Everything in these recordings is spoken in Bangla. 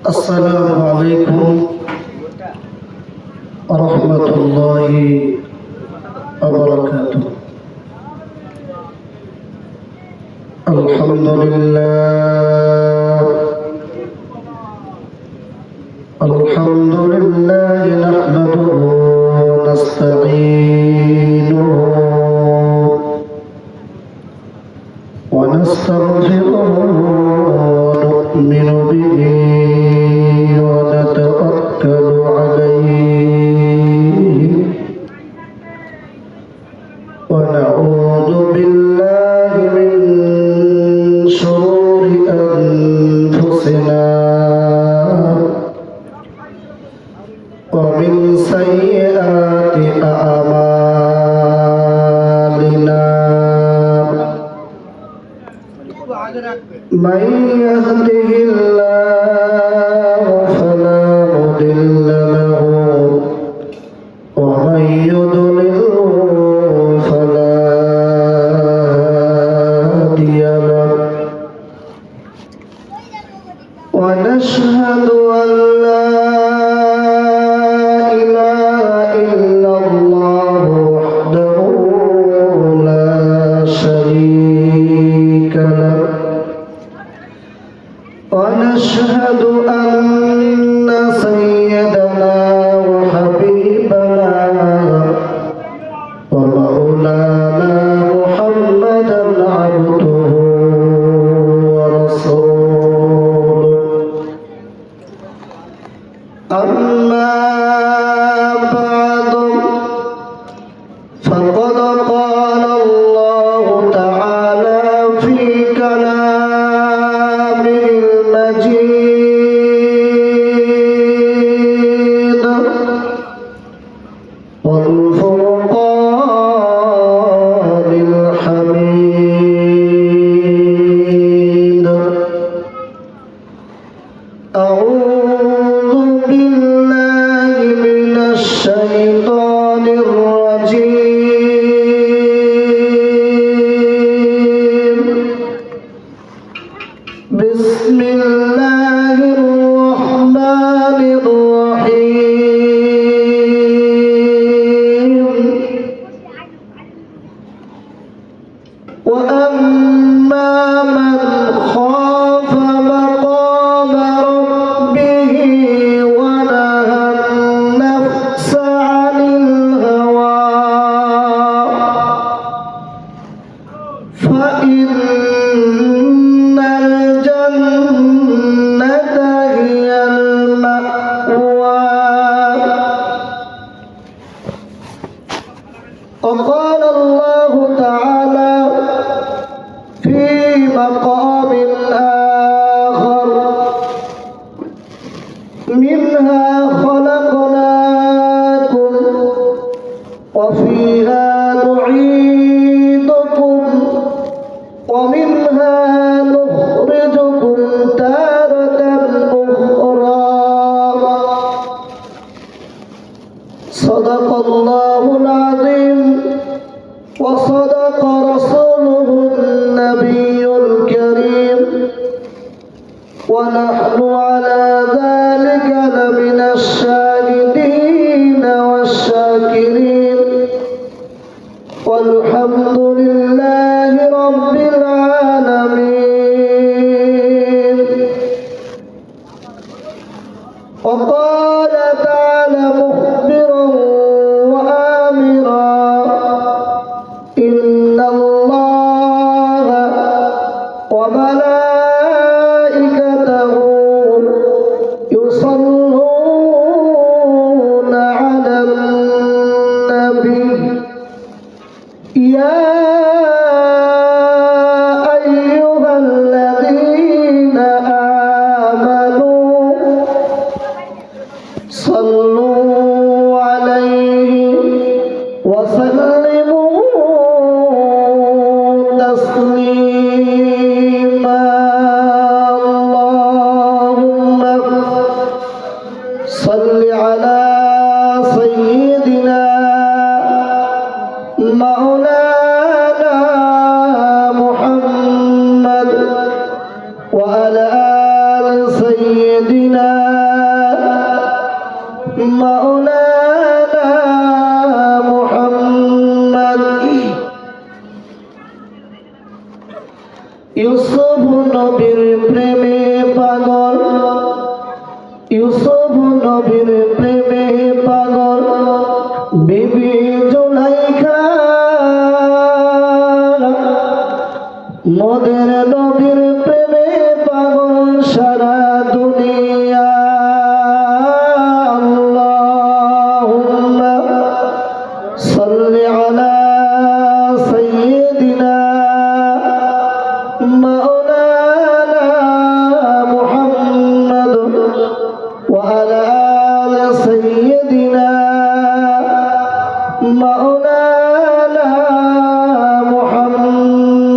السلام عليكم ورحمة الله وبركاته. الحمد لله نحمده ونستعينه ونستغفره ونؤمن به ونتوكل عليه ونعوذ بالله من شرور أنفسنا ومن سيئات أعمالنا من يهده الله فلا مضل له ومن يضلل فلا هادي له ونشهد أن لا إله إلا الله وحده لا شريك له ونشهد أن سيدنا وحبيبنا ومولانا محمدا عبده ورسوله أما بعد فقد قال الله تعالى في كلامه المجيد والفرقان الحميد أعوذ بالله من الشيطان الرجيم بسم الله الرحمن الرحيم وأما من خاف مقام ربه ونهى النفس عن الهوى فإن الجنة هي المأوى وقال الله تعالى في مقام آخر منها خلقناكم وفيها نعيدكم ومنها نخرجكم تارة أخرى صدق الله العظيم وصدق رسوله النبي الكريم ونحن على ذلك لمن الشاهدين والشاكرين والحمد لله رب العالمين. وقال تعالى مخبرا وآمرا إن الله وملائكته يصلون على النبي يا أيها الذين آمنوا سيدنا مولانا محمد ইউসুফ নবীর প্রেমে পাগল ইউসুফ নবীর প্রেমে পাগল বিবি জুলাইখা মোদের নবীর প্রেমে পাগল সারা দুনিয়া আল্লাহুম্মা সাল্লি আলা সাইয়্যিদিনা مولانا محمد وعلى آل سيدنا مولانا محمد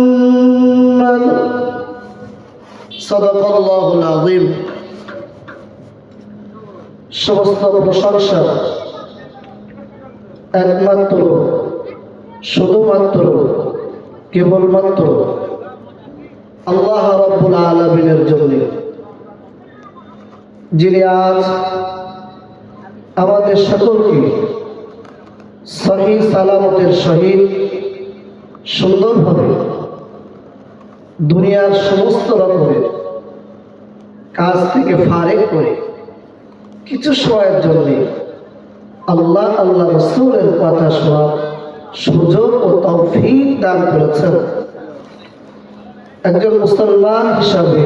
صدق الله العظيم সমস্ত প্রশংসা একমাত্র শুধুমাত্র কেবলমাত্র আল্লাহ রাব্বুল আলামিনের জন্য, যিনি আজ আমাদের সকলকে সহি সালামতের সহিত সুন্দরভাবে দুনিয়ার সমস্ত রকমের কাজ থেকে ফারেক করে কিছু সময়ের জন্য আল্লাহ আল্লাহ রাসূলের কথা শোনার সুযোগ ও তৌফিক দান করেছেন। একজন মুসলমান হিসাবে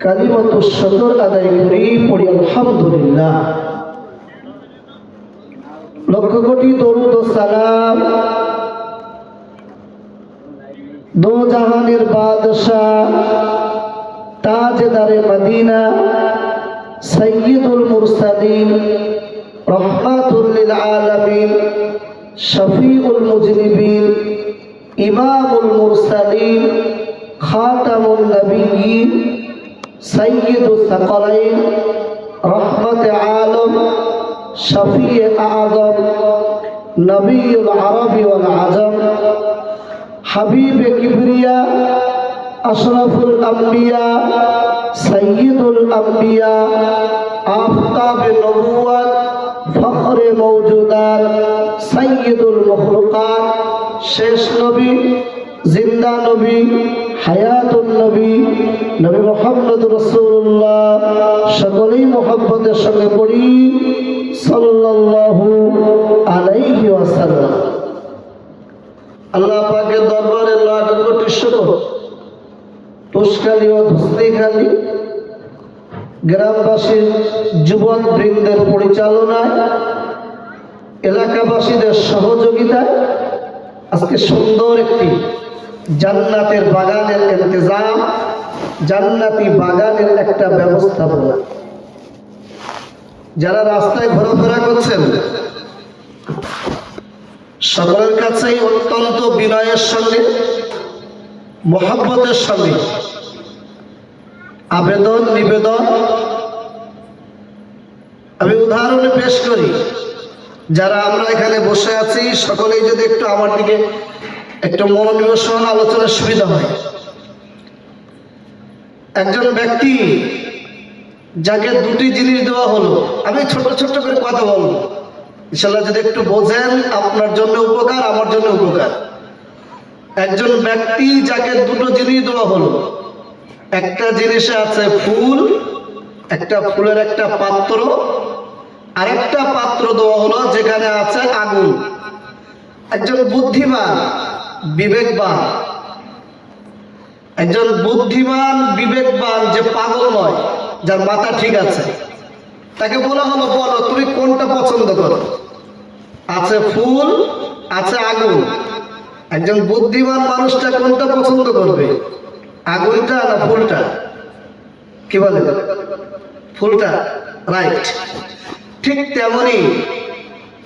কালিমাতুশ শুকর আদায় করি, পড়ি আলহামদুলিল্লাহ। লক্ষ কোটি দরুদ ও সালাম দো জাহানের বাদশাহ তাজদারে মদিনা সাইয়্যিদুল মুরসালিন রাহমাতুল লিল আলামিন শফিউল মুজনিবিন ইমামুল মুরসালিন খাতামুন নবিয়্যিন সাইয়্যিদুস সাকালাইন রহমতে আলম শফিয়ে আযম নবিয়ুল আরবি ওয়াল আজম হাবিবে কিবরিয়া আশরাফুল আম্বিয়া সাইয়্যিদুল আম্বিয়া আফতাবে নবুওয়াত ফখরে মওজুদাত সাইয়্যিদুল মখলুকাত শেষ নবী জিন্দা নবী হায়াতুন নবী নবী মুহাম্মদ রাসূলুল্লাহ সকলেই মুহাব্বতের সঙ্গে পড়ি সাল্লাল্লাহু আলাইহি ওয়াসাল্লাম। আল্লাহ পাকের দরবারে লাখ কোটি শুকর, তুষ্কালি ও ধুস্তিখালি গ্রামবাসীর যুবক বৃন্দের পরিচালনায় এলাকাবাসীদের সহযোগিতায় আজকে সুন্দর একটি জান্নাতের বাগানের ইন্তজাম, জান্নাতি বাগানের একটা ব্যবস্থাপনা। যারা রাস্তায় ঘোরাফেরা করছেন সকলের কাছেই অত্যন্ত বিনয়ের সঙ্গে মহব্বতের সঙ্গে আবেদন নিবেদন আমি উদাহরণে পেশ করি। যারা আমরা এখানে বসে আছি সকলেই যদি একটু আমার দিকে একটু মনোনিবেশন আলোচনার সুবিধা হয়। একজন ব্যক্তি যাকে দুটি জিনিস দেওয়া হলো, আমি ছোট ছোট করে কথা বলবো, ইনশাআল্লাহ যদি একটু বোঝেন আপনার জন্য উপকার, আমার জন্য উপকার। একজন ব্যক্তি যাকে দুটো জিনিস দেওয়া হলো, একটা জিনিসে আছে ফুল, একটা ফুলের একটা পাত্র, আর একটা পাত্র দেওয়া হলো যেখানে আছে আগুন। একজন বুদ্ধিমান বিবেকবান, একজন বুদ্ধিমান বিবেকবান যে পাগল নয়, যার মাথা ঠিক আছে, তাকে বলা হলো বলো তুমি কোনটা পছন্দ করো, আছে ফুল আছে আগুন। একজন বুদ্ধিমান মানুষটা কোনটা পছন্দ করবে, আগুনটা না ফুলটা? কি বলে? ফুলটা, রাইট। ঠিক তেমনি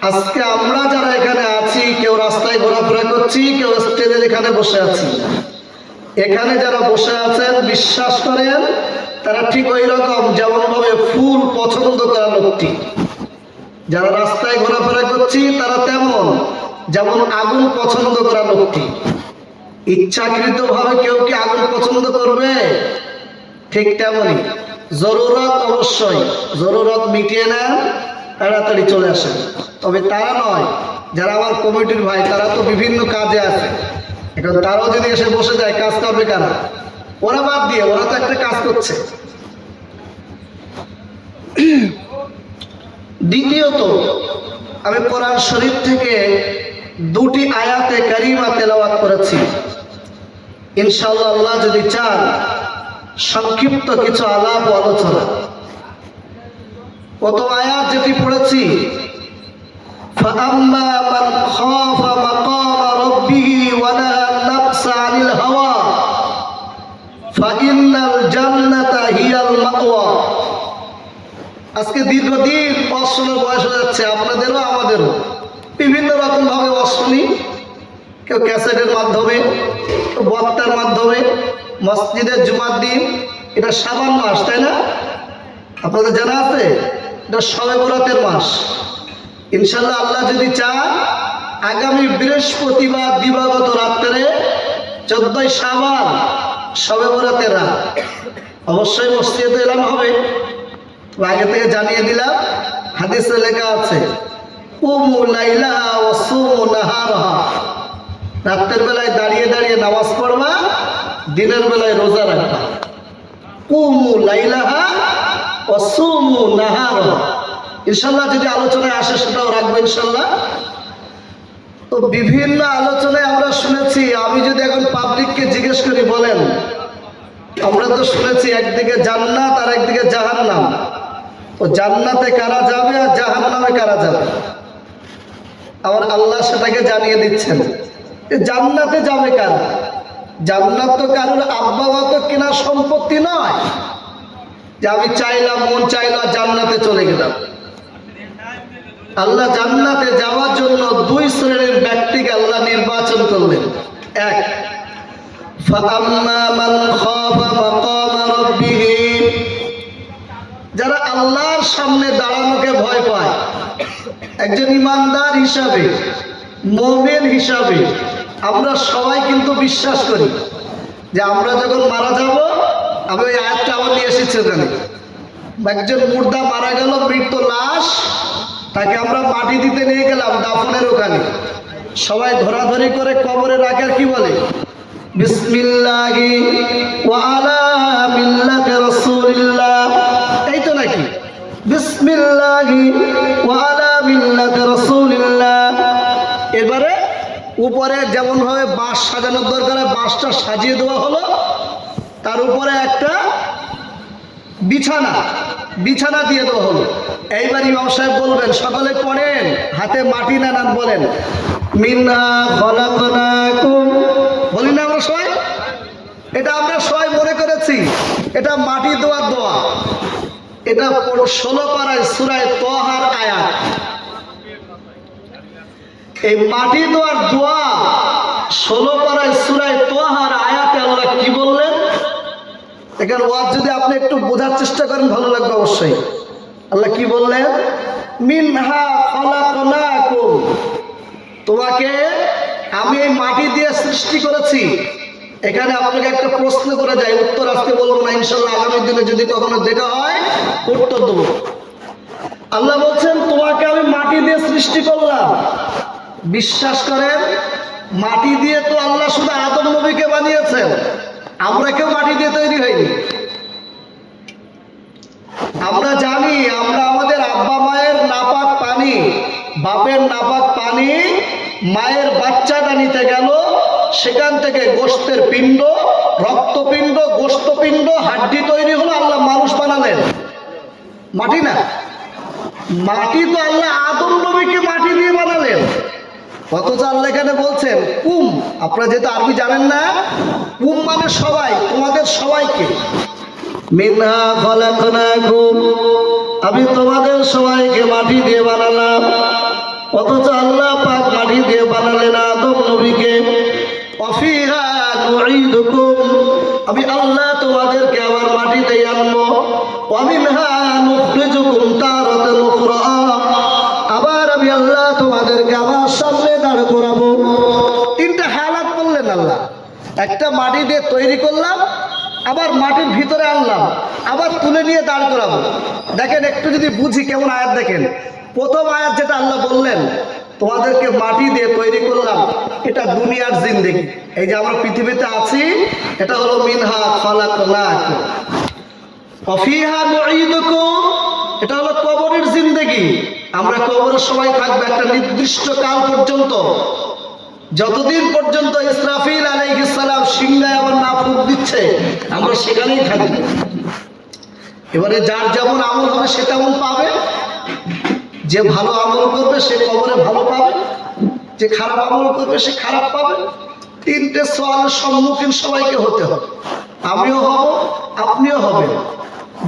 আজকে আমরা যারা এখানে আছি, কেউ রাস্তায় ঘোরাফেরা করছি, কেউ স্টেজের এখানে বসে আছি, এখানে যারা বসে আছেন বিশ্বাস করেন তারা ঠিক ওই রকম যেমন ভাবে ফুল পছন্দ করা লোকটি। যারা রাস্তায় ঘোরাফেরা করছি তারা তেমন যেমন আগুন পছন্দ করা লোকটি। ইচ্ছাকৃত ভাবে কেউ কি আগুন পছন্দ করবে? ঠিক তেমনি জরুরত অবশ্যই, জরুরত মিটিয়ে নেন, তাড়াতাড়ি চলে আসেন। তবে তারা নয়, যারা আমার কমিটির ভাই তারা তো বিভিন্ন কাজে আছে, এখন তারাও যদি এসে বসে যায় কাজ করবে কারা? ওরা বাদ দিয়ে, ওরা তো একটা কাজ করছে। দ্বিতীয়ত, আমি কোরআন শরীফ থেকে দুটি আয়াতে কারিমা তেলাওয়াত করেছি। ইনশাআল্লাহ আল্লাহ যদি চান সংক্ষিপ্ত কিছু আলাপ ও আলোচনা। প্রথম আয়াত যেটি পড়েছি, فَأَمَّا مَنْ خَافَ مَقَامَ رَبِّهِ وَنَهَى النَّفْسَ عَنِ الْهَوَى فَإِنَّ الْجَنَّةَ هِيَ الْمَأْوَى। আজকে দীর্ঘদিন ওয়াজ শোনার বয়স হয়ে যাচ্ছে, আপনাদেরও আমাদেরও। বিভিন্ন রকম ভাবে ওয়াজ শুনি, কেউ ক্যাসেটের মাধ্যমে, কেউ বক্তার মাধ্যমে, মসজিদের জুমার দিন। এটা শাবান মাস, তাই না? আপনাদের জানা আছে এটা শবে বরাতের মাস। ইনশাল্লাহ আল্লাহ যদি চান আগামী বৃহস্পতিবার দিবাগত রাত্রে 14ই শাবান শবে বরাতের রাত অবশ্যই মসজিদে এলান হবে। আগে থেকে জানিয়ে দিলাম, হাদিসে লেখা আছে কুমু লাইলাহা ওয়া সুমু নাহারাহা। রাতের বেলায় দাঁড়িয়ে দাঁড়িয়ে নামাজ পড়বা, দিনের বেলায় রোজা রাখবা। কুমু লাইলাহা ওয়া সুমু নাহারাহা। ইনশাআল্লাহ যদি আলোচনায় আসে সেটাও রাখবো ইনশাআল্লাহ। তো বিভিন্ন আলোচনায় আমরা শুনেছি, আমি যদি এখন পাবলিককে জিজ্ঞেস করি, বলেন আমরা তো শুনেছি একদিকে জান্নাত আর একদিকে জাহান্নাম। তো জান্নাতে কারা যাবে আর জাহান্নামে কারা যাবে? আমার আল্লাহ সেটাকে জানিয়ে দিচ্ছেন। জান্নাতে যাবে কারা? জান্নাত তো কারোর আব্বাগত কেনা সম্পত্তি নয় যে আমি চাইলাম, মন চাইলো জান্নাতে চলে গেলাম। আল্লাহ জান্নাতে যাওয়ার জন্য দুই শ্রেণীর ব্যক্তিকে আল্লাহ নির্বাচন করলেন। এক, فَأَمَّا مَنْ خَافَ مَقَامَ رَبِّهِ, যারা আল্লাহর সামনে দাঁড়ানোকে ভয় পায়। একজন ইমানদার হিসাবে, মুমিন হিসাবে আমরা সবাই কিন্তু বিশ্বাস করি যে আমরা যখন মারা যাব, আমি ওই আয়াতটা আবার নিয়ে এসেছি ওখানে, একজন মুর্দা মারা গেল, মৃত লাশ, তাকে আমরা মাটি দিতে নিয়ে গেলাম দাফনের ওখানে, সবাই ধরাধরি করে কবরে রাখার কি বলে, বিসমিল্লাহি ওয়া আলা মিল্লাতি রাসূলিল্লাহ, এই তো নাকি? বিসমিল্লাহি ওয়া আলা মিল্লাতি রাসূলিল্লাহ। এবারে উপরে যেমন ভাবে বাঁশ সাজানোর দরকার, বাঁশটা সাজিয়ে দেওয়া হলো, তার উপরে একটা বিছানা দিয়ে দেওয়া হলো। এইবার ইমাম সাহেব বলবেন, সকলে পড়েন, হাতে মাটি না নান, বলেন মিনহা খলাকনাকুম। বলি না আমরা সবাই? এটা আমরা সবাই মনে করেছি এটা মাটি দেওয়ার দোয়া। এটা 16 পারায় সূরায়ে তাহার আয়াত। এই মাটি দেওয়ার দোয়া 16 পারায় সূরায়ে তাহার আয়াতে আল্লাহ কি বললেন? এখানে ওয়াজ যদি আপনি একটু বোঝার চেষ্টা করেন ভালো লাগবে অবশ্যই। আল্লাহ কি বললেন? মিনহা খলাকনাকুম, তোমাকে আমি এই মাটি দিয়ে সৃষ্টি করেছি। এখানে আপনাকে একটা প্রশ্ন করে যায়, উত্তর আজকে বলবো না, ইনশাআল্লাহ আগামী দিনে যদি কখনো দেখা হয় উত্তর দেবো। আল্লাহ বলছেন তোমাকে আমি মাটি দিয়ে সৃষ্টি করলাম। বিশ্বাস করেন, মাটি দিয়ে তো আল্লাহ শুধু আদম নবীকে বানিয়েছেন, আমরা কেউ মাটি দিয়ে তৈরি হয়নি। আমরা জানি আমরা আমাদের আব্বা মায়ের নাপাক পানি, বাপের নাপাক পানি মায়ের বাচ্চাটা নিতে গেল, সেখান থেকে গোশতের পিণ্ড, রক্তপিণ্ড, গোশতপিণ্ড, হাড্ডি তৈরি হলো, আল্লাহ মানুষ বানালেন। মাটি না, মাটি তো আল্লাহ আদম নবীকে মাটি দিয়ে বানালেন। অথচ আল্লাহ এখানে বলছেন কুম। আপনারা যেহেতু আরবি জানেন না, কুম মানে সবাই, তোমাদের সবাইকে। মিনহা খলাকনাকুম, আমি তোমাদের সবাইকে মাটি দিয়ে বানালাম। অথচ আল্লাহ পাক মাটি দিয়ে বানালেন আদম নবীকে। ওয়াফিহা নুঈদুকুম, আমি আল্লাহ তোমাদেরকে আবার মাটিতেই আনবো। ওয়া মিনহা নুখরিজুকুম তারাতান উখরা, আবার আমি আল্লাহ তোমাদেরকে আমার সামনে দাঁড় করাবো। তিনটা হালাত বললেন আল্লাহ। একটা মাটি দিয়ে তৈরি করলাম, আবার মাটির ভিতরে আনলাম, আবার তুলে নিয়ে দাঁড় করাবো। দেখেন একটু যদি বুঝি কেমন আয়াত দেখেন। প্রথম আয়াত যেটা আল্লাহ বললেন, তোমাদেরকে মাটি দিয়ে তৈরি করলাম, এটা দুনিয়ার জিন্দেগি। এই যে আমরা পৃথিবীতে আছি, এটা হলো মিনহা খালাকনাকুম ওয়া ফিহা নুঈদুকুম, এটা হলো কবরের জিন্দেগি। আমরা কবরের সবাই থাকবো একটা নির্দিষ্ট কাল পর্যন্ত, যতদিন পর্যন্ত ইসরাফিল আলাইহিস সালাম সিংহায় আবার না ফুঁক দিচ্ছে, আমরা সেখানেই থাকবো। এবারে যার যেমন আমল হবে সে তেমন পাবে। যে ভালো আমল করবে সে কবরে ভালো পাবে, যে খারাপ আমল করবে সে খারাপ পাবে। তিনটে সওয়ালের সম্মুখীন সবাইকে হতে হবে। আমিও হব, আপনিও হবেন।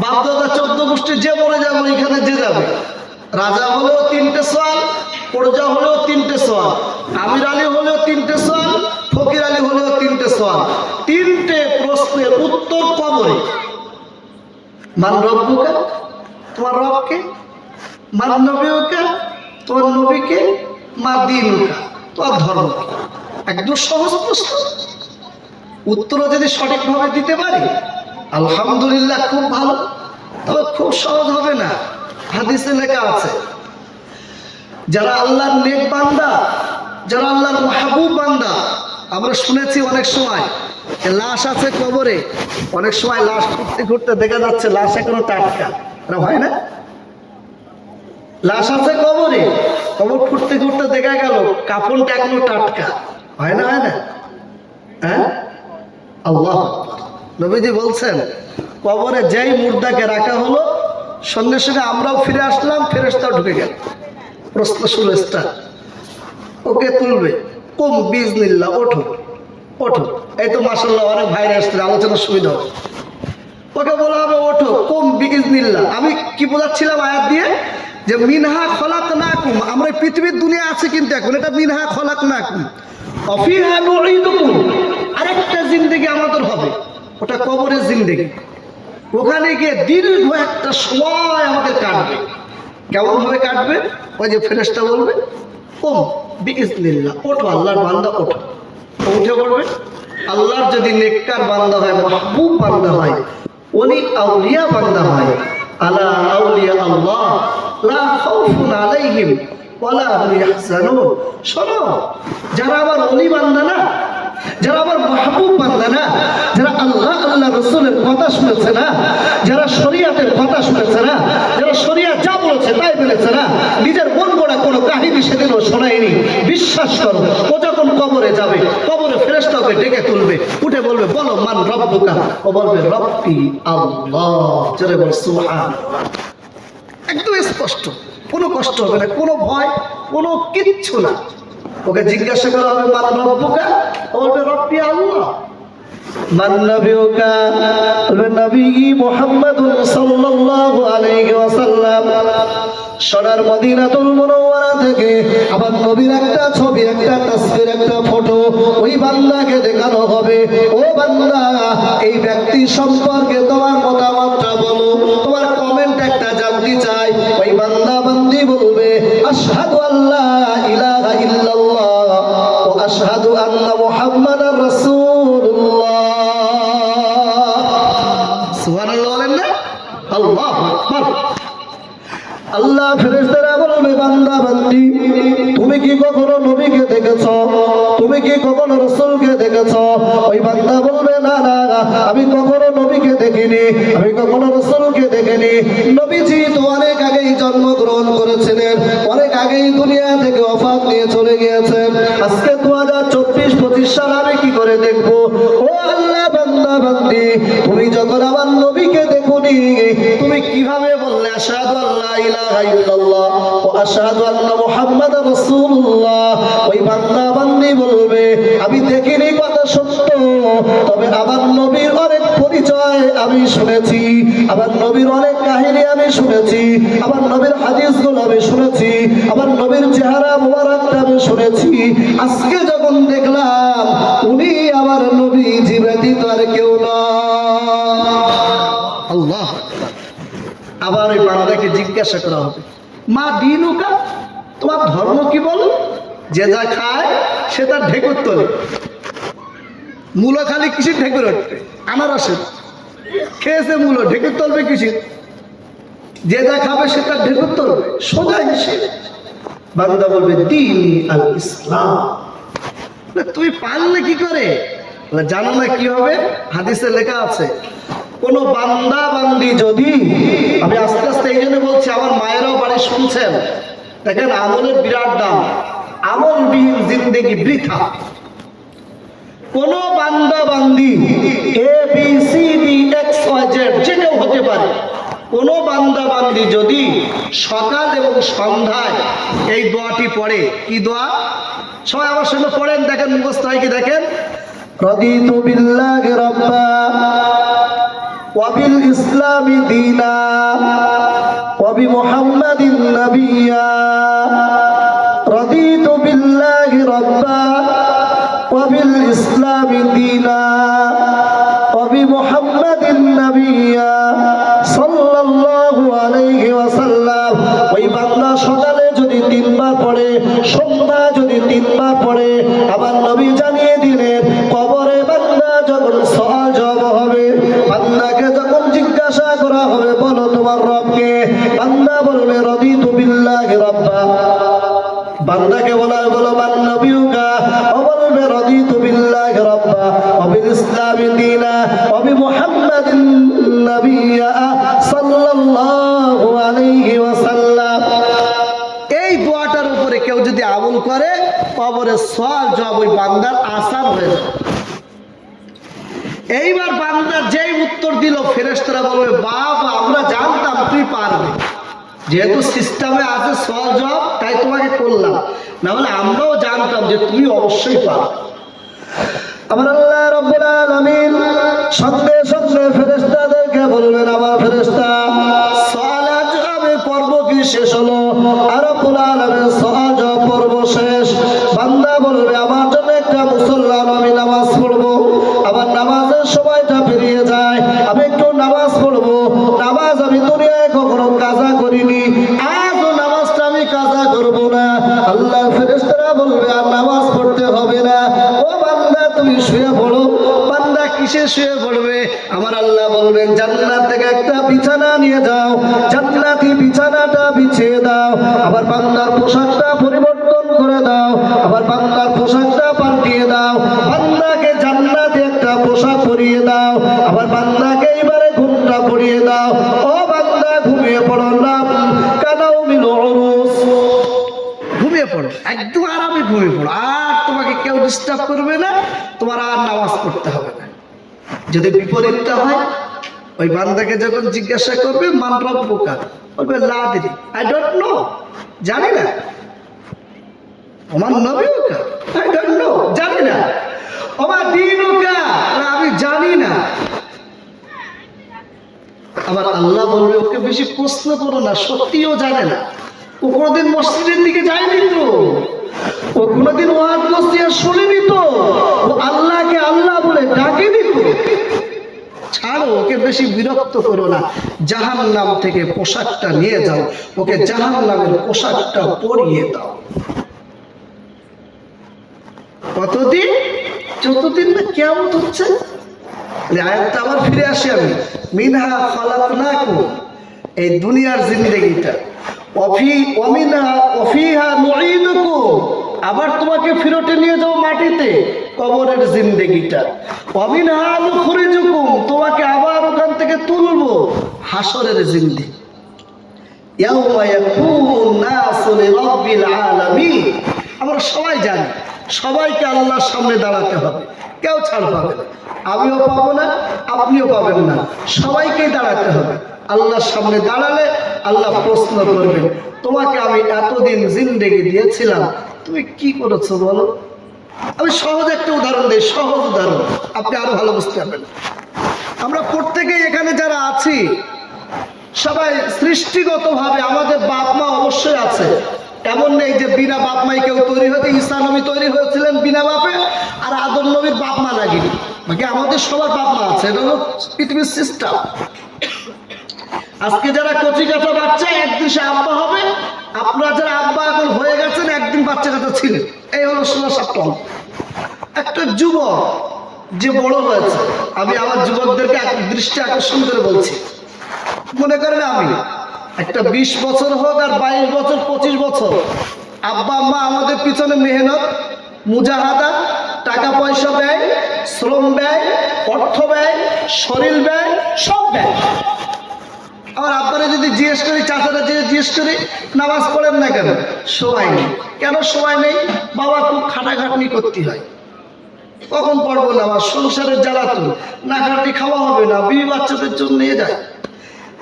বাপদাদা 14 গোষ্ঠী যে মরে যাবে এখানে যে যাবে, রাজা হলেও তিনটে সওয়াল, প্রজা হলেও তিনটে সওয়াল, আমির আলী হলেও তিনটে সওয়াল, ফকির আলী হলেও তিনটে সওয়াল। তিনটে প্রশ্নের উত্তর কবরে। মান রব্বুকা, তোমার রবকে? মান নবীকা, তোমার নবীকে? মা দীনুকা, তোমার ধর্ম কি? একদম সহজ প্রশ্ন। উত্তর যদি সঠিকভাবে দিতে পারি আলহামদুলিল্লাহ, খুব ভালো। তবে খুব সহজ হবে না। হাদিসে লেখা আছে, যারা আল্লাহর নেক বান্দা, যারা আল্লাহর মাহবুব বান্দা, আমরা শুনেছি অনেক সময় লাশ আছে কবরে, অনেক সময় লাশ ঘুরতে ঘুরতে দেখা যাচ্ছে লাশ এখনো টাটকা। এটা হয় না? লাশ আছে কবরে, কবর খুঁড়তে খুঁড়তে দেখা গেল কাফনটা এখনো টাটকা। হয় না? হয় না? হ্যাঁ, আল্লাহু আকবার। নবীজি বলছেন, কবরে যেই মুর্দাকে রাখা হলো সঙ্গে সঙ্গে আমরাও ফিরে আসলাম, ফেরেশতাও ঢুকে গেল। প্রশ্ন শুরু স্টার্ট। ওকে তুলবে, কুম বিজনিল্লাহ, ওঠো ওঠো। এই তো মাশাআল্লাহ অনেক ভাইরা আসছে, আলোচনার সুবিধা হবে। ওকে বলা হবে ওঠো, কুম বিজনিল্লাহ। আমি কি বোঝাচ্ছিলাম আয়াত দিয়ে? যে মিনহা খলাকনাকুম, আমরা পৃথিবীর দুনিয়া আছে কিন্তু এখন এটা মিনহা খলাকনাকুম ওয়া ফিহা নুঈদুকুম। আরেকটা জিন্দেগি আমাদের হবে, ওটা কবরের জিন্দেগি। ওখানে গিয়ে দীর্ঘ একটা সময় আমাদের কাটবে। কেমন ভাবে কাটবে? ওই যে ফেরেশতা বলবে কুম বিইজনিল্লাহ, ওঠো আল্লাহর বান্দা ওঠো। উঠে পড়বে। আল্লাহর যদি নেককার বান্দা হয়, মাহবুব বান্দা হয়, ওলি আউলিয়া বান্দা হয়, আলা আউলিয়া আল্লাহ লা খাউফুন আলাইহিম ওয়ালা হুম ইয়াহজানুন। শোনো, যারা আমার ওলি বান্দা না, যারা আমার মাহবুব বান্দা না, যারা আল্লাহ আল্লাহ রাসূলের কথা শুনেছে না, যারা শরীয়তের কথা শুনেছে না, যারা শরীয়ত যা বলেছে তাই বলেছে না, নিজের মন গড়া কোনো কাহিনী সেদিনও শোনায়নি, বিশ্বাস করো ও যখন কবরে যাবে, কবরে ফেরেশতাকে ডেকে তুলবে, উঠে বলবে বলো মান রব্বুকা, ও বলবে রব্বি আল্লাহ। জোরে বল সুবহানাল্লাহ। একদম স্পষ্ট, কোনো কষ্ট হবে না, কোনো ভয়, কোনো কিচ্ছু না। ওকে জিজ্ঞাসা করা হবে মান রব্বুকা, বলবে রব্বি আল্লাহ। মান নবিয়ুকা, বলবে নবী মুহাম্মাদুন সাল্লাল্লাহু আলাইহি ওয়াসাল্লাম। সোনার মদিনাতুল মুনাওয়ারা থেকে আবার নবীর একটা ছবি, একটা তাসবির, একটা ফটো ওই বান্দাকে দেখানো হবে। ও বান্দা, এই ব্যক্তি সম্পর্কে তোমার মতামতটা বলো, তোমার কমেন্ট একটা জানতে চাই। ওই বান্দা বান্দি বলবে আশহাদু আল্লা ইলাহা ইল্লাল্লাহ ওয়া আশহাদু আন্না মুহাম্মাদার রাসূলুল্লাহ। সুবহানাল্লাহ বলেন না? আল্লাহু আকবার। আল্লাহ ফেরেশতারা বলবে বান্দা বান্দি, তুমি কি কখনো নবীকে দেখেছো? তুমি কি কখনো রাসূলকে দেখেছো? ওই বান্দা বলবে না না, আমি কখনো নবীকে দেখিনি, আমি কখনো রাসূলকে দেখিনি। নবীজি তো অনেক আগেই জন্মগ্রহণ করেছিলেন, অনেক আগেই দুনিয়া থেকে ওফাত নিয়ে চলে গিয়েছেন। আজকে 2024-25 সাল আমি কি করে দেখবো? ও আল্লাহ, বান্দা বান্দি, তুমি যখন আমার নবীকে দেখোনি, তুমি কিভাবে বললে আশহাদু আল্লা ইলাহা ইল্লাল্লাহ ওয়া আশহাদু আন্না মুহাম্মাদার রাসূলুল্লাহ? ওই বান্দা বান্দি বলবে আমি দেখিনি কথা সত্য, তবে আমার নবীর অনেক পরিচয় আমি শুনেছি, আমার নবীর অনেক কাহিনী আমি শুনেছি, আমার নবীর হাদিসগুলো আমি শুনেছি, আমার নবীর চেহারা মোবারকটা আমি শুনেছি। আজকে যখন দেখলাম উনি আমার নবী, জীবিত আর কেউ না। আল্লাহ। আবার ওই বান্দাকে জিজ্ঞাসা করা হবে মা দীনুকা, তোমার ধর্ম কি বলো? যে যা খায় সে তার ঢেকুর তোলে। মূলো খালি কিসের ঢেকুর উঠবে? আনারসের। খেয়েছে মূলো, ঢেকুর তলবে কিসে? যে যা খাবে সে তার ঢেকুর তলবে, সোজা হিসেবে। বান্দা বলবে দ্বীন আল ইসলাম। তুমি পারলে কি করে? জানো না কি হবে? হাদিসে লেখা আছে, কোন বান্দা বান্দি যদি, আমি আস্তে আস্তে এই জন্য বলছি, আমার মায়েরাও বাড়ি শুনছেন, দেখেন আমলের বিরাট দাম। আমলবিহীন জিন্দেগি বৃথা। কোন বান্দা বান্দি ABCD XYZ যে কেউ হতে পারে, কোন বান্দা বান্দি যদি সকাল এবং সন্ধ্যায় এই দোয়াটি পড়ে, কি দোয়া? সবাই আমার সঙ্গে পড়েন, দেখেন মুখস্থ হয় কি দেখেন। রাদিতু বিল্লাহি রাব্বা ওয়া বিল ইসলামি দীনা ওয়া বি মুহাম্মাদিন নাবিয়্যা। রাদিতু বিল্লাহি রাব্বা ওয়া বিল ইসলামি দীনা ওয়া বি মুহাম্মাদিন নাবিয়্যা সাল্লাল্লাহু আলাইহি ওয়াসাল্লাম। ওই বান্দা সকালে যদি 3 বার পড়ে, সন্ধ্যা যদি 3 বার পড়ে, আবার নবী জানিয়ে দিলেন কবরে বান্দা যখন সওয়াল জবাব হবে, বান্দাকে যখন জিজ্ঞাসা করা হবে বলো তোমার রবকে, বান্দা বলবে রাদিতু বিল্লাহি রাব্বা। বান্দাকে বলা হবে বলো মান নবিয়ুকা, ও বলবে রাদিতু বিল্লাহি রাব্বা ওয়া বিল ইসলামি দীনা ওয়া বি মুহাম্মাদিন নাবিয়্যা সাল্লাল্লাহু আলাইহি ওয়াসাল্লাম। এই দোয়াটার উপরে কেউ যদি আমল করে, কবরে সওয়াল জবাব ওই বান্দার আসান হয়ে যাবে। এইবার বান্দা যেই উত্তর দিল, ফেরেশতারা বলবে বাবা আমরা জানতাম তুই পারবে, যেহেতু সিস্টেমে আছে সওয়াল জবাব তাই তোমাকে করলাম, না হলে আমরাও জানতাম যে তুমি অবশ্যই পারবে। আমার আল্লাহ রাব্বুল আলামিন সঙ্গে সঙ্গে ফেরেশতাদেরকে বলবেন আমার ফেরেশতা সওয়াল জবাবের পর্ব কি শেষ হলো? আর রাব্বুল আলামিন সওয়াল জবাব পর্ব শেষ। বান্দা বলবে আমার জন্য একটা মুসল্লান, আমি নামাজ পড়বো, আমার নামাজের সময়টা পেরিয়ে যায়, আমি একটু নামাজ পড়বো। নামাজ আমি দুনিয়ায় কখনো কাজা করিনি, আজও নামাজটা আমি কাজা করবো না। আল্লাহ ফেরেশতারা বলবে আর নামাজ পড়তে হবে না, ও বান্দা তুমি শুয়ে পড়ো। বান্দা কিসে শুয়ে পড়বে? আমার আল্লাহ বলবেন জান্নাত থেকে একটা বিছানা নিয়ে যাও, জান্নাতি বিছানাটা বিছিয়ে দাও, আবার বান্দার পোশাকটা পরিবর্তন করে দাও, আবার বান্দার পোশাকটা পাল্টিয়ে দাও, বান্দাকে জান্নাতে একটা পোশাক পরিয়ে দাও, আবার বান্দাকে এবারে ঘুমটা পরিয়ে দাও। ও বান্দা ঘুমিয়ে পড়ো না, কানাও মিলো উরুস, ঘুমিয়ে পড়ো, একদম আরামে ঘুমিয়ে পড়ো, আর তোমাকে কেউ ডিস্টার্ব করবে না, তোমার আর নামাজ পড়তে হবে না। যদি বিপরীতটা হয়, ওই বান্দাকে যখন জিজ্ঞাসা করবে মান রব্বুকা, বলবে লা আদরি, আই ডোন্ট নো, জানি না। ওমান নবিয়ুকা, আই ডোন্ট নো, জানি না। ওমা দীনুকা, আমি জানি না। আবার আল্লাহ বলবে ওকে বেশি প্রশ্ন করো না, সত্যিও জানে না, ও কোনোদিন মসজিদের দিকে যায়নি তো, ও কোনোদিন ওয়াজ নসিহত শুনেনি তো, ও আল্লাহকে আল্লাহ বলে ডাকেনি তো। ছাড়ো, ওকে বেশি বিরক্ত করো না, জাহান্নাম থেকে পোশাকটা নিয়ে যাও, ওকে জাহান্নামের পোশাকটা পরিয়ে দাও। কতদিন? যতদিন না কিয়ামত হচ্ছে। আয়াতটা আবার ফিরে আসি আমি, মিনহা খালাকনাকুম, এই দুনিয়ার জিন্দেগিটা, ওয়াফিহা নুঈদুকুম, আবার তোমাকে ফিরতে নিয়ে যাও মাটিতে, কবরের জিন্দেগিটা, ওয়ামিনহা নুখরিজুকুম, তোমাকে আবার ওখান থেকে তুলবো, হাসরের জিন্দেগি। ইয়াউমা ইয়াকুমুন নাসু লিরাব্বিল আলামিন, আমরা সবাই জানি সবাইকে আল্লাহর সামনে দাঁড়াতে হবে, কেউ ছাড় পাবে না, আমিও পাবো না, আপনিও পাবেন না, সবাইকেই দাঁড়াতে হবে। আল্লাহর সামনে দাঁড়ালে আল্লাহ প্রশ্ন করবেন, তোমাকে আমি এতদিন জিন্দেগি দিয়েছিলাম, তুমি কি করেছো বলো? আমি সহজ একটা উদাহরণ দিই, সহজ উদাহরণ, আপনি আরো ভালো বুঝতে পারবেন। আমরা প্রত্যেকেই এখানে যারা আছি সবাই সৃষ্টিগতভাবে আমাদের বাপ মা অবশ্যই আছে, এমন নেই যে বিনা বাপ মাই কেউ তৈরি হয়েছে। ঈসা নবী তৈরি হয়েছিলেন বিনা বাপে, আর আদম নবীর বাপ মা লাগেনি, বাকি আমাদের সবার বাপ মা আছে, এটা হলো পৃথিবীর সিস্টেম। আজকে যারা কচি কাঁচা বাচ্চা একদিন সে আব্বা হবে, আপনারা যারা আব্বা এখন হয়ে গেছেন একদিন বাচ্চা কাচ্চা ছিলেন, এই হলো 16-17। একটা যুবক যে বড় হয়েছে, আমি আমার যুবকদেরকে দৃষ্টি আকর্ষণ করে বলছি, মনে করেন আমি একটা 20 বছর হোক আর 22 বছর 25 বছর, আব্বা আম্মা আমাদের পিছনে মেহনত মুজাহাদা, টাকা পয়সা ব্যয়, শ্রম ব্যয়, অর্থ ব্যয়, শরীর ব্যয়, সব ব্যয়। আমার আব্বারে যদি জিজ্ঞেস করি, চাচারা যে জিজ্ঞেস করি নামাজ পড়েন না কেন, সময় নেই। কেন সময় নেই? বাবা খুব খাটাখাটনি করতে হয়, কখন পড়বো নামাজ, সংসারের জ্বালাতন, না খাটি খাওয়া হবে না, বিবি বাচ্চাদের জন্য নিয়ে যায়।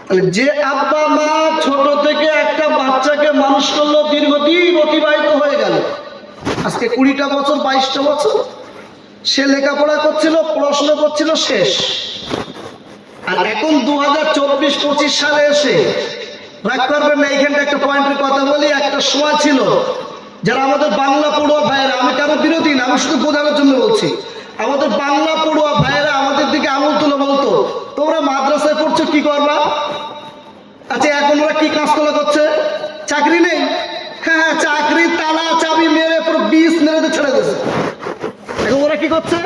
তাহলে যে আব্বা মা ছোট থেকে একটা বাচ্চাকে মানুষ করলো, দীর্ঘদিন অতিবাহিত হয়ে গেল, আজকে 20টা বছর 22টা বছর সে লেখাপড়া করছিল, পড়াশোনা করছিল, শেষ। আর এখন 2024-25 সালে এসে, রাগ করবেন না, এইখানটা একটা পয়েন্টের কথা বলি। একটা সময় ছিল যারা আমাদের বাংলা পড়ুয়া ভাইয়েরা, আমি কারো বিরোধী না, আমি শুধু বোঝানোর জন্য বলছি, আমাদের বাংলা পড়ুয়া ভাইয়েরা আমাদের দিকে আঙুল তুলে বলতো, তোমরা মাদ্রাসায় পড়ছো কি করবা? আচ্ছা এখন ওরা কি কাজকলা করছে? চাকরি নেই? হ্যাঁ, চাকরি তালা চাবি মেরে পুরো 20 মেরে ছেড়ে দিয়েছে। এখন ওরা কি করছে?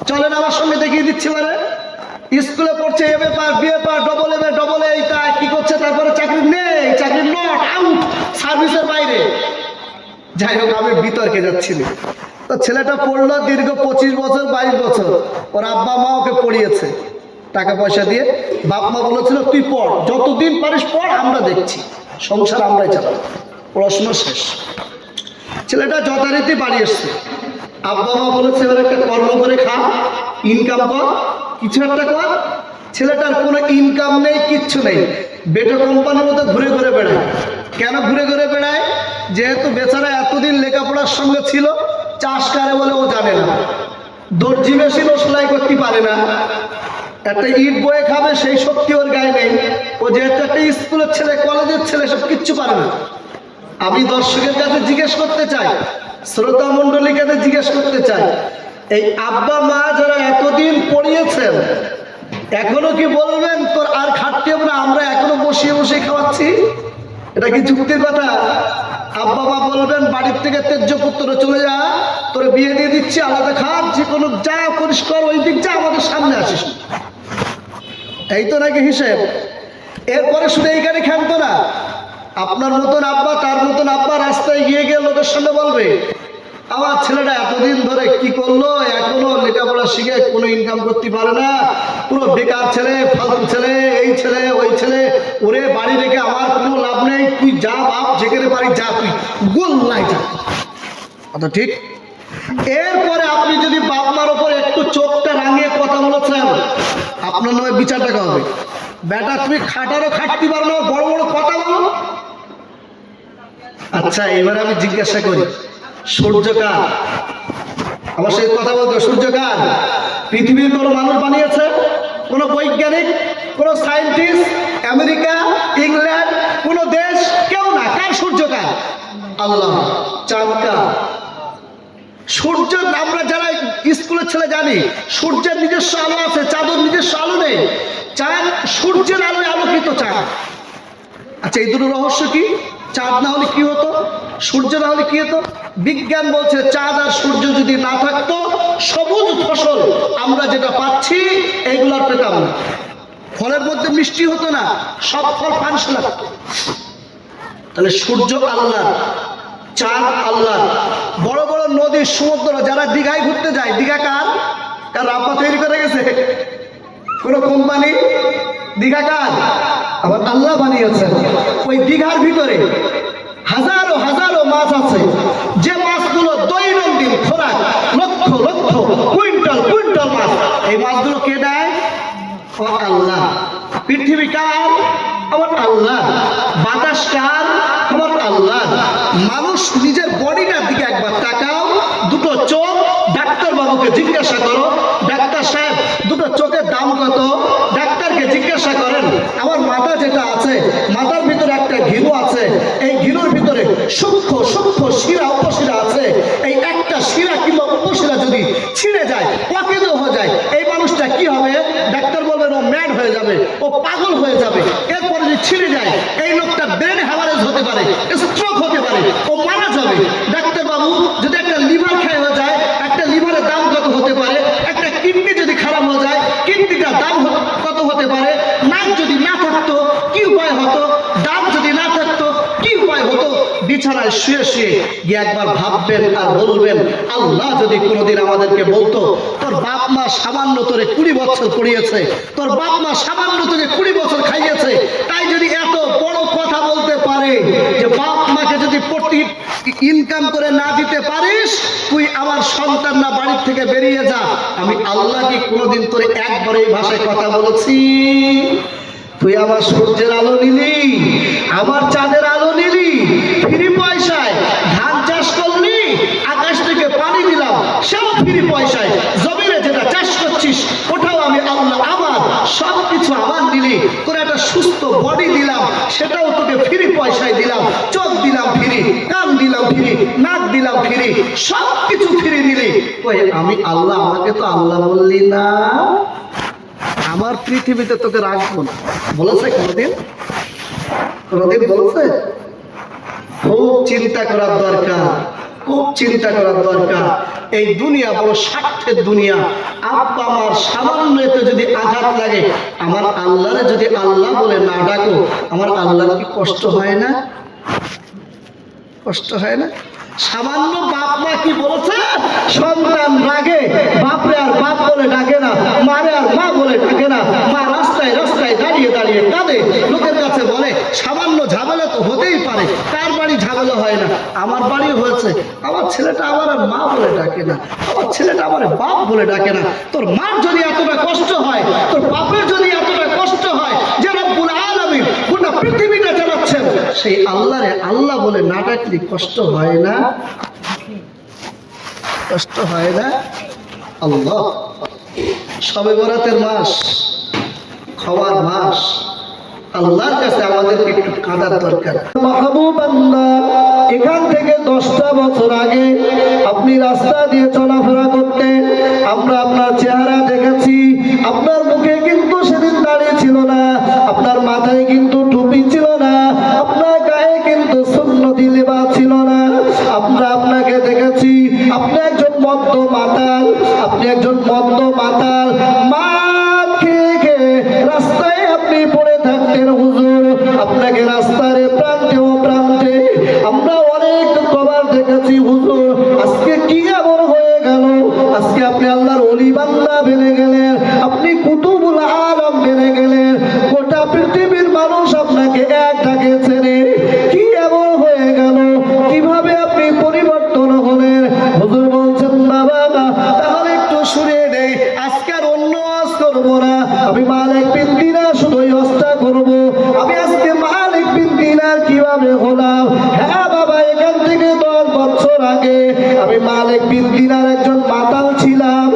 চলেন আমার সঙ্গে দেখিয়ে দিচ্ছি। মানে স্কুলে পড়ছে, MA pass, BA pass, double MA, double এইটা কি করছে, তারপরে চাকরি নেই, চাকরি নট, আউট, সার্ভিসের বাইরে। যাই হোক, আমি বিতর্কে যাচ্ছি না। তো ছেলেটা পড়লো দীর্ঘ 25 বছর 22 বছর, ওর আব্বা মা ওকে পড়িয়েছে টাকা পয়সা দিয়ে। বাপ মা বলেছিল তুই পড়, যতদিন পারিস পড়, আমরা দেখছি, সংসার আমরাই চালাবো। পড়াশোনা শেষ, ছেলেটা যথারীতি বাড়ি এসছে। আব্বা মা বলেছে এবার একটা কর্ম করে খা, ইনকাম কর, কিছু একটা কর। ছেলেটার কোনো ইনকাম নেই, কিচ্ছু নেই, বেটা কোম্পানির মতো ঘুরে ঘুরে বেড়ায়। কেন ঘুরে ঘুরে বেড়ায়? যেহেতু বেচারা এতদিন লেখাপড়ার সঙ্গে ছিল, চাষ কারে বলে ও জানে না, দর্জি মেশিনও সেলাই করতে পারে না, একটা ইট বয়ে খাবে সেই শক্তি ওর গায়ে নেই। ও যেহেতু একটা স্কুলের ছেলে, কলেজের ছেলে, সব কিচ্ছু পারে না। আমি দর্শকের কাছে জিজ্ঞেস করতে চাই, শ্রোতা মণ্ডলীর কাছে জিজ্ঞেস করতে চাই, এই আব্বা মা যারা এতদিন পড়িয়েছেন, এখনো কি বলবেন তোর আর খাটতে হবে না, আমরা এখনো বসিয়ে বসিয়ে খাওয়াচ্ছি? এটা কি যুক্তির কথা? আব্বা মা বলবেন বাড়ির থেকে তেজ্য পুত্র চলে যা, তোর বিয়ে দিয়ে দিচ্ছি, আলাদা খাট, যে কোনো যা পরিষ্কার ওই দিক যা, আমাদের সামনে আসিস। এই তো নাকি হিসেব? এরপরে শুধু এইখানে খেলতো না, আপনার মতন আব্বা, তার মতন আব্বা রাস্তায় গিয়ে গিয়ে লোকের সঙ্গে বলবে আমার ছেলেটা এতদিন ধরে কি করলো, এখনো লেখাপড়া শিখে কোনো ইনকাম করতে পারে না, পুরো বেকার ছেলে, ফালতু ছেলে, এই ছেলে ওই ছেলে, ওরে বাড়ি রেখে আমার কোনো লাভ নেই, তুই যা বাপ, যেখানে পারি যা, তুই গোল্লাই যা। আচ্ছা ঠিক। এরপরে আপনি যদি বাপ মার ওপর একটু চোখটা রাঙিয়ে কথা বলেছেন, আপনার নয় বিচার দেখা হবে। বেটা তুমি খাটারও খাটতে পারো না, বড় বড় কথা বলো। আচ্ছা এবার আমি জিজ্ঞাসা করি, সূর্য কার? আমার সাথে কথা বলতে, সূর্য কার? পৃথিবীর কোনো মানুষ বানিয়েছে? কোনো বৈজ্ঞানিক, কোনো সায়েন্টিস্ট, আমেরিকা, ইংল্যান্ড, কোনো দেশ, কেউ না। কার সূর্য কার? আল্লাহ। চাঁদ কার? সূর্য আমরা যারা স্কুলের ছেলে জানি, সূর্যের নিজস্ব আলো আছে, চাঁদের নিজস্ব আলো নেই। চাঁদ সূর্যের আলোয় আলোকিত চাঁদ। আচ্ছা এই দুটো রহস্য কি? চাঁদ না হলে কি হতো, সূর্য না হলে কি হতো? বিজ্ঞান বলছে চাঁদ আর সূর্য যদি না থাকতো, সবুজ ফসল আমরা যেটা পাচ্ছি এইগুলার পেতাম না, ফলের মধ্যে মিষ্টি হতো না, সব ফল ফানসে লাগতো। তাহলে সূর্য আল্লাহ, চাঁদ আল্লাহ। বড় বড় নদী, সমুদ্র, যারা দীঘায় ঘুরতে যায়, দীঘা কার? কার আব্বা তৈরি করে গেছে? কোনো কোম্পানি? দীঘা কার? আবার আল্লাহ বানিয়েছেন। ওই দীঘার ভিতরে হাজারো হাজারো মাছ আছে, যে মাছগুলো দৈনন্দিন খোরাক, লক্ষ লক্ষ কুইন্টাল কুইন্টাল মাছ, এই মাছগুলো কে দেয়? ও আল্লাহ। পৃথিবী কার? আমার আল্লাহ। বাতাস কার? আমার আল্লাহ। মানুষ নিজের বডিটার দিকে একবার তাকাও, দুটো চোখ, ডাক্তার বাবুকে জিজ্ঞাসা করো, ডাক্তার সাহেব দুটো চোখের দাম কত? ডাক্তারকে জিজ্ঞাসা করেন আমার মাথা যেটা আছে, মাথার ভিতরে একটা ঘিলু আছে, এই ঘিলুর ভিতরে সূক্ষ্ম সূক্ষ্ম শিরা উপশিরা আছে, এই একটা শিরা কিংবা উপশিরা যদি ছিঁড়ে যায়, অকেজ হয়ে যায়, এই মানুষটা কি হবে? ডাক্তার বলবেন ও ম্যাড হয়ে যাবে, ও পাগল হয়ে যাবে। এরপরে যদি ছিঁড়ে যায়, এই লোকটা ব্রেন হ্যামারেজ হতে পারে, স্ট্রোক হতে পারে, ও মারা যাবে। ডাক্তার বাবু যদি একটা লিভার ক্ষয় হয়ে যায়, একটা লিভারের দাম কত হতে পারে? বিছানায় শুয়ে শুয়ে গিয়ে একবার ভাববেন আর বলবেন, আল্লাহ যদি কোনোদিন আমাদেরকে বলতো তোর বাপ মা সামান্য তোরে 20 বছর পড়িয়েছে, তোর বাপ মা সামান্য তোকে 20 বছর খাইয়েছে, তাই যদি এত বড় কথা বলতে পারে যে বাপ মাকে যদি প্রতি ইনকাম করে না দিতে পারিস, তুই আমার সন্তান না, বাড়ির থেকে বেরিয়ে যা, আমি আল্লাহ কি কোনোদিন তোরে একবার এই ভাষায় কথা বলেছি? তুই আমার সূর্যের আলো নিলি, আমার চাঁদের আলো নিলি, ফ্রি পয়সায় ধান চাষ করলি, আকাশ থেকে পানি দিলাম, সেও ফ্রি পয়সায়, জমিনে যেটা চাষ করছিস ওটাও আমি আল্লাহ, আমার সব কিছু আমার নিলি, তোর একটা সুস্থ বডি দিলাম, সেটাও তোকে ফ্রি পয়সায় দিলাম, চোখ দিলাম ফ্রি, কান দিলাম ফ্রি, নাক দিলাম ফ্রি, সব কিছু ফ্রি নিলি, ওই আমি আল্লাহ, আমাকে তো আল্লাহ বললি না, আমার পৃথিবীতে তোকে রাখবো না, বলেছে কোনদিন? কোনদিন বলেছে? খুব চিন্তা করার দরকার, খুব চিন্তা করার দরকার। এই দুনিয়া বড় স্বার্থের দুনিয়া। আব্বা আমার সামান্য এতে যদি আঘাত লাগে, আমার আল্লাহরে যদি আল্লাহ বলে না ডাকো, আমার আল্লাহর কি কষ্ট হয় না? কষ্ট হয় না? সামান্য বাপ মা কি বলেছে? সন্তান রাগে বাপরে আর বাপ বলে ডাকে না, মারে আর মা বলে ডাকে না, মা রাস্তায় রাস্তায় দাঁড়িয়ে দাঁড়িয়ে কাঁদে, লোকের কাছে বলে সামান্য ঝামেলা তো হতেই পারে, কার বাড়ি ঝামেলা হয় না? আমার বাড়ি হয়েছে, আমার ছেলেটা আমার আর মা বলে ডাকে না, আমার ছেলেটা আমার বাপ বলে ডাকে না। তোর মার যদি এতটা কষ্ট হয়, তোর বাপের যদি এতটা কষ্ট হয়, যে রব্বুল আলামিন গোটা পৃথিবীটা চালাচ্ছেন, সেই আল্লাহরে আল্লাহ বলে না ডাকলে কষ্ট হয় না? কষ্ট হয় না? আল্লাহ, শবে বরাতের মাস, খাওয়ার মাস, আল্লাহর কাছে আমাদেরকে একটু কাঁদার দরকার। মাহবুব বান্দা, এখান থেকে 10টা বছর আগে আপনি রাস্তা দিয়ে চলাফেরা করতেন, আমরা আপনার চেহারা দেখেছি, আপনার মুখে কিন্তু সেদিন দাড়ি ছিল না, আপনার মাথায় কিন্তু টুপি ছিল না, আপনার গায়ে কিন্তু সুন্নতি লেবাস ছিল না, আমরা আপনাকে দেখেছি, আপনি একজন মদ্য মাতাল, আপনি একজন মদ্য মাতাল, মার খেয়ে খেয়ে রাস্তায় আপনি পড়ে থাকতেন হুজুর, আপনাকে রাস্তার প্রান্তে ও প্রান্তে আমরা অনেক কবার দেখেছি হুজুর, আজকে কি এমন হয়ে গেল? আজকে আপনি আল্লাহর ওলি বান্দা বেড়ে গেলেন, আপনি কুতুবুল আলম বেড়ে গেলেন, গোটা পৃথিবীর মানুষ আপনাকে এক ডাকে চেনে, কি এমন হয়ে গেল? কিভাবে আপনি পরিবর্তন হলেন? হুজুর বলছেন, বাবা তাহলে একটু শুনে দেই, আজকে আর অন্য ওয়াজ করবো না, আমি মালিক বিন দিনার শুধু ওয়াজটা করবো, আমি আজকে মালিক বিন দিনার কিভাবে হলাম। হ্যাঁ বাবা, এখান থেকে 10 বছর আগে আমি মালিক বিন দিনার একজন মাতাল ছিলাম,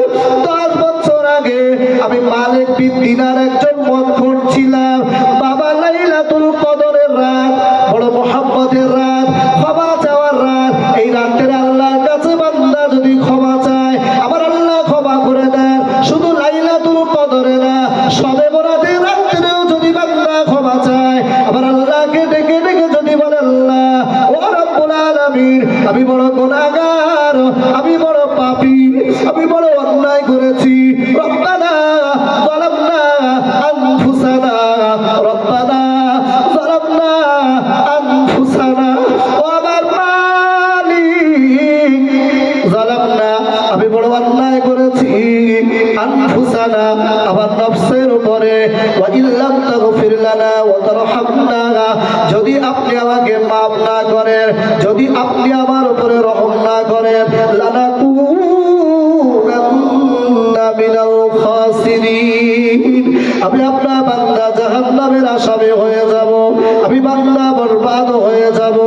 10 বছর আগে আমি মালিক বিন দিনার একজন মদখোর ছিলাম। বাবা, লাইলাতুল কদরের রাত বড় মুহাব্বতের রাত, ক্ষমা চাওয়ার রাত, এই রাতের আল্লাহর কাছে বান্দা যদি ক্ষমা চায়, আমার আল্লাহ ক্ষমা করে দেন। শুধু লাইলাতুল কদরে না, শবে বরাতের রাতেও যদি বান্দা ক্ষমা চায়, আমার আল্লাহকে ডেকে ডেকে যদি বলে, আল্লাহ ও রব্বুল আলামিন, আমি বড় গুনাহগার, আমি বড় পাপী, আমি বড় অন্যায় করেছি, রব্বানা যালামনা আনফুসানা, রব্বানা যালামনা আনফুসানা, ও আমার মালিক, যালামনা, আমি বড় অন্যায় করেছি, আনফুসানা, আমার নফসের উপরে, ওয়া ইল্লাম তাগফির লানা ওয়া তারহামনা, যদি আপনি আমাকে মাফ না করেন, যদি আপনি আমার উপরে রহম না করেন, লানাকুনান্না মিনাল খাসিরিন, আমি আপনার বান্দা জাহান্নামের আসামি হয়ে যাব, আমি বান্দা বরবাদ হয়ে যাব,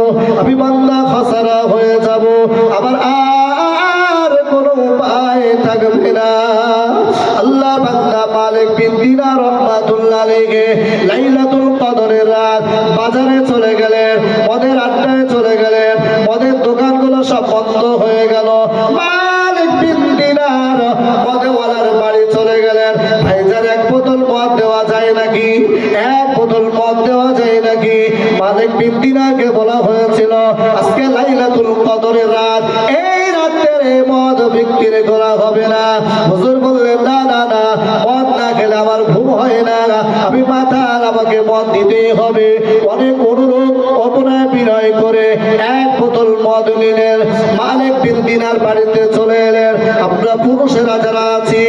আমি বান্দা খাসারা হয়ে যাব, আমার আর কোনো উপায় থাকবে না। আল্লাহ বান্দা মালিক বিন দিনার রাহমাতুল্লাহ আলাইহি লাইলাতুল কদরের রাত বাজারে চলে গেলেন, মদের আড্ডায় চলে গেলেন, মদের দোকানগুলো সব বন্ধ হয়ে গেল, মালিক বিন দিনার মদওয়ালার বাড়ি চলে গেলেন। ভাইজান, এক বোতল মদ দেওয়া যায় নাকি? এক বোতল মদ দেওয়া যায় নাকি? মালিক বিন দিনারকে বলা হয়েছিল, আজকে লাইলাতুল কদরের রাত, এই রাতের মদ বিক্রি করা হবে না। হুজুর বললেন, না না না, মদ না খেলে আমার ঘুম হয় না, আমি মাতাল, আমাকে মদ দিতেই হবে। অনেক অনুরোধ অবনায় বিনয় করে এক বোতল মদ নিলেন। মালিক বিন দিনার বাড়িতে চলে এলেন। আমরা পুরুষেরা যারা আছি,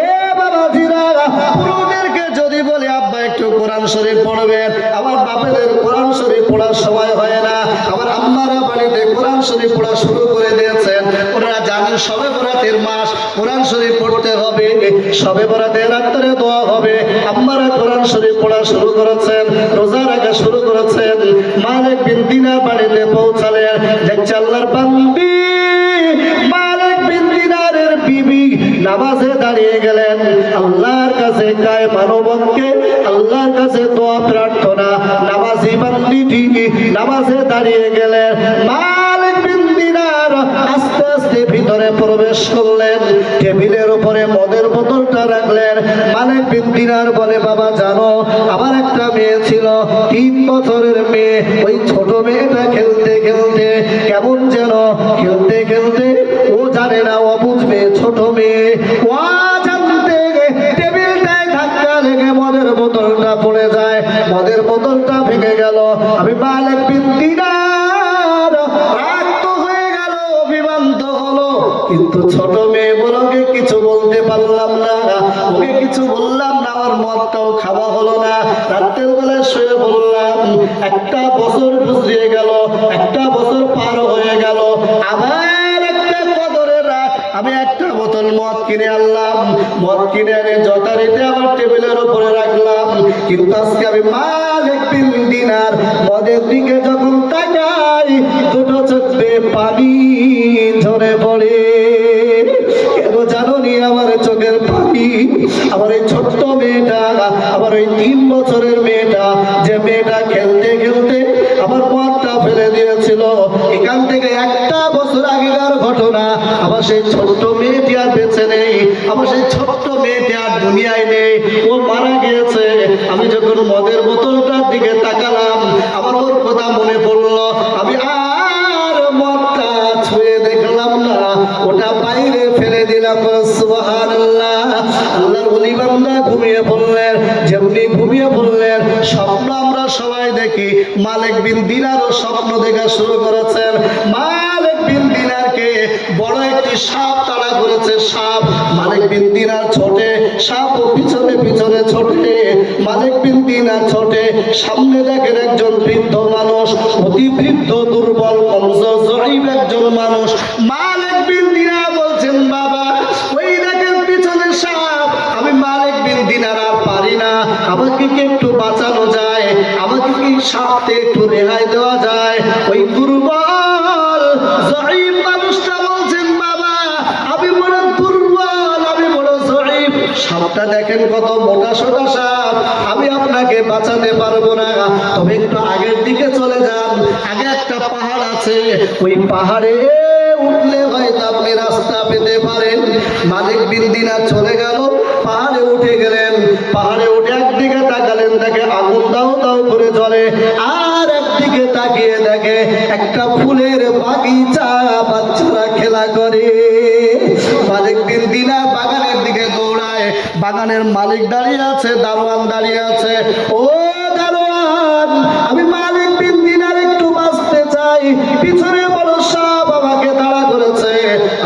এ বাবাজিরা, পুরুষদেরকে যদি বলি আব্বা একটু কোরআন শরীফ পড়বেন, আমার বাপেদের কোরআন শরীফ পড়ার সময় হয় না। আমার আম্মারা বাড়িতে কোরআন শরীফ পড়া শুরু করে দিয়েছেন। ওনারা জানেন শবে বরাতের মাস, কোরআন শরীফ পড়তে হবে, শবে বরাতের রাত্রে দোয়া হবে। আম্মারা কোরআন শরীফ পড়া শুরু করেছেন, রোজা রাখা শুরু করেছেন। মালিক বিন দিনার বাড়িতে পৌঁছালেন। দেখছে আল্লাহর বান্দি মালিক বিন দিনারের বিবি নামাজে দাঁড়িয়ে গেলেন। আল্লাহর কাছে গায়ে মানবকে, আল্লাহর কাছে দোয়া প্রার্থনা। নামাজি বান্দিটি নামাজে দাঁড়িয়ে গেলেন। মালিক বিন দিনার আস্তে আস্তে ভিতরে প্রবেশ করলেন। টেবিলের উপরে মদের বোতলটা রাখলেন। মালিক বিন দিনার বলে, বাবা জানো, আমার একটা মেয়ে ছিল, 3 বছরের মেয়ে। ওই ছোট মেয়েটা খেলতে খেলতে কেমন যেন খেলতে খেলতে, ও জানে না, ও বুঝবে, ছোট মেয়ে, ও জানতে টেবিলটায় ধাক্কা লেগে মদের বোতলটা পড়ে যায়। মদের বোতলটা ভেঙে গেল। আমি মালিক বিন দিনার রাগ হয়ে গেল, অভিমান্ত হলো, কিন্তু ছোট মেয়ে বলকে কিছু বলতে পারলাম না, ওকে কিছু বললাম না। আমার মদটাও খাওয়া হলো না। রাতের বেলায় শুয়ে বললাম। 1টা বছর গুজরিয়ে গেল, 1টা বছর পার হয়ে গেল। আবার একটা কদরের রাত, আমি 1টা বোতল মদ কিনে আনলাম। মদ কিনে এনে যথারীতি আমার টেবিলের উপরে রাখলাম। কিন্তু আজকে আমি মালিক বিন দিনার মদের দিকে যখন তাকাই, দুটো চোখে পানি ঝরে পড়ে। কেন জানো নি আমার চোখের পানি? আমার এই ছোট্ট মেয়েটা, আমার ওই 3 বছরের মেয়েটা, যে মেয়েটা খেলতে খেলতে আমার মদটা ফেলে দিয়েছিল, এখান থেকে 1টা বছর আগেকার ঘটনা। আমার সেই ছোট্ট মেয়েটি আর বেঁচে নেই, আমার সেই ছোট্ট মেয়েটি আর দুনিয়ায় নেই, ও মারা গিয়েছে। আমি যখন মদের বোতলটার দিকে তাকালাম, আমার ওর কথা মনে পড়লো। আমি আর মদটা ছুঁয়ে দেখলাম না, ওটা বাইরে ফেলে দিলাম। সুবহানাল্লাহ। আল্লাহর ওলি বান্দা ঘুমিয়ে পড়লেন। যেমনি ঘুমিয়ে পড়লেন, স্বপ্ন আমরা সবাই দেখি। মালিক বিন দিনারও স্বপ্ন দেখা শুরু করেছেন। মালিক বিন দিনারকে বড় একটি সাপ তাড়া করেছে। সাপ, মালিক বিন দিনার ছোটে, সাপ ও পিছনে পিছনে ছোটে। মালিক বিন দিনার ছোটে, সামনে দেখেন একজন বৃদ্ধ মানুষ, অতি বৃদ্ধ, দুর্বল, কমজোর, জয়ীব একজন মানুষ। মালিক বিন দিনার বলছেন, বাবা ওই দেখেন পিছনে সাপ। আমি মালিক বিন দিনার আর পারি না, আমাকে কি একটু বাঁচানো যায়? আমাকে কি সাপ থেকে একটু রেহাই দেওয়া যায়? ওই দুর্বল জয়ীব মানুষটা বলছেন, বাবা আমি বড় দুর্বল, আমি বড় জয়ীব। সাপটা দেখেন কত মোটা সোটা সাপ, আমি আপনাকে বাঁচাতে পারবো না। তবে একটু আগের দিকে চলে যান, আগে একটা পাহাড় আছে, ওই পাহাড়ে উঠলে হয়তো আপনি রাস্তা পেতে পারেন। মালিক বিন দিনার চলে গেল, পাহাড়ে উঠে গেলেন। পাহাড়ে উঠে একদিকে তাকালেন, দেখে আগুন দাও দাও করে জ্বলে। আর একদিকে তাকিয়ে দেখে একটা ফুলের বাগিচা, বাচ্চারা খেলা করে। মালিক বিন দিনার বাগানের দিকে দৌড়ায়। বাগানের মালিক দাঁড়িয়ে আছে, দারোয়ান দাঁড়িয়ে আছে। ও দারোয়ান, আমি মালিক বিন দিনার একটু বাঁচতে চাই, পিছনে বড় সাপ আমাকে তাড়া করেছে,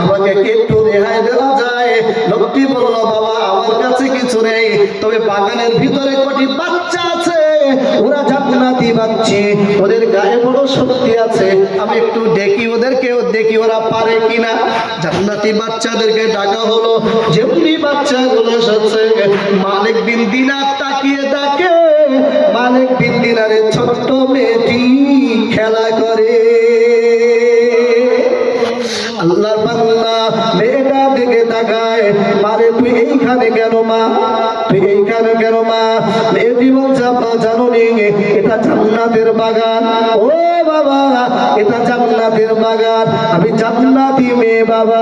আমাকে কি একটু রেহাই দেওয়া যায়? লোকটি বলল, বাবা আমার কাছে কিছু নেই, তবে বাগানের ভিতরে কটি বাচ্চা আছে, ওরা জান্নাতি বাচ্চা, ওদের গায়ে বড় শক্তি আছে, আমি একটু দেখি ওদেরকেও, দেখি ওরা পারে কিনা। জান্নাতি বাচ্চাদেরকে ডাকা হলো। যেমনি বাচ্চাগুলো এসেছে, মালিক বিন দিনার তাকিয়ে দেখে মালিক বিন দিনারের ছোট্ট মেয়েটি খেলা করে। আল্লাহর বান্দা মেয়েটা দিকে তাকায়, মারে তুই এইখানে কেন মা? তুই এইখানে কেন মা? মেয়েটি বলছে, আপা জানো নি এটা জান্নাতের বাগান। ও বাবা, এটা জান্নাতের বাগান, আমি জান্নাতি মেয়ে বাবা।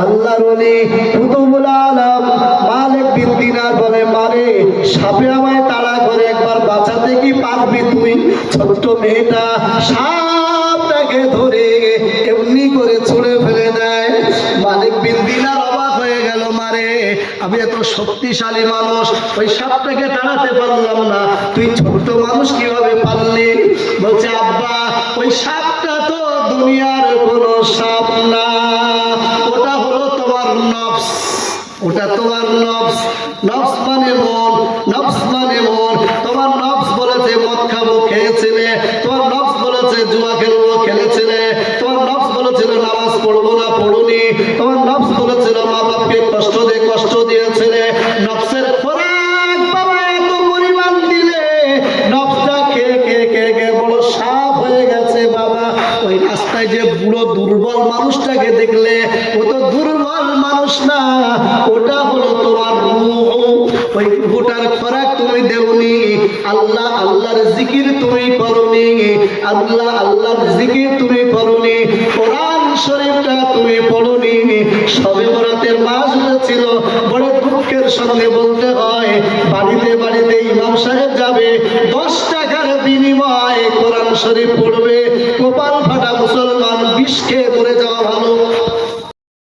আল্লাহর ওলি কুতুবুল আলম মালিক বিন দিনার বলে, মারে সাপে আমায় তাড়া করে, একবার বাঁচাতে কি পারবি তুই? ছোট্ট মেয়েটা সাপটাকে ধরে এমনি করে ছুঁড়ে ফেলে দেয়। মালিক বিন দিনার অবাক হয়ে গেল, মারে আমি এত শক্তিশালী মানুষ, ওই সাপটাকে তাড়াতে পারলাম না, তুই ছোট্ট মানুষ কিভাবে পারলি? বলছে, আব্বা সাপটা তো দুনিয়ার কোনো সাপ না, ওটা হলো তোমার নফস, ওটা তোমার নফস। নফস মানে মন, নফস মানে মন। তোমার নফস বলেছে মদ খাবো, খেয়েছিলে। তোমার নফস বলেছে জুয়া খেলবো, খেলেছিলে। তোমার নফস বলেছিল নামাজ পড়বো না, পড়ুনি। তোমার নফস বলেছিল মা বাপকে কষ্ট দিয়েছিলে। নফসের খোরাক বাবা এত পরিমাণ দিলে নফসটা খেয়ে খেয়ে খেয়ে খেয়ে বড় সাপ হয়ে গেছে বাবা। ওই রাস্তায় যে বুড়ো দুর্বল মানুষটাকে দেখলে, ও তো দুর্বল মানুষ না, ওটা হলো তোমার রূহ। ওই রূহটার খোরাক তুমি দেওনি, আল্লাহ আল্লাহর জিকির তুমি করনি, আল্লাহ আল্লাহর জিকির তুমি করনি, কোরআন শরীফটা তুমি পড়নি। সবে বরাতের মাস ছিল, বড় দুঃখের সঙ্গে বলতে হয়, বাড়িতে বাড়িতে ইমাম সাহেব যাবে, 10 টাকার বিনিময়ে কোরআন শরীফ পড়বে। কপাল ফাটা মুসলমান, বিষ খেয়ে মরে যাওয়া ভালো,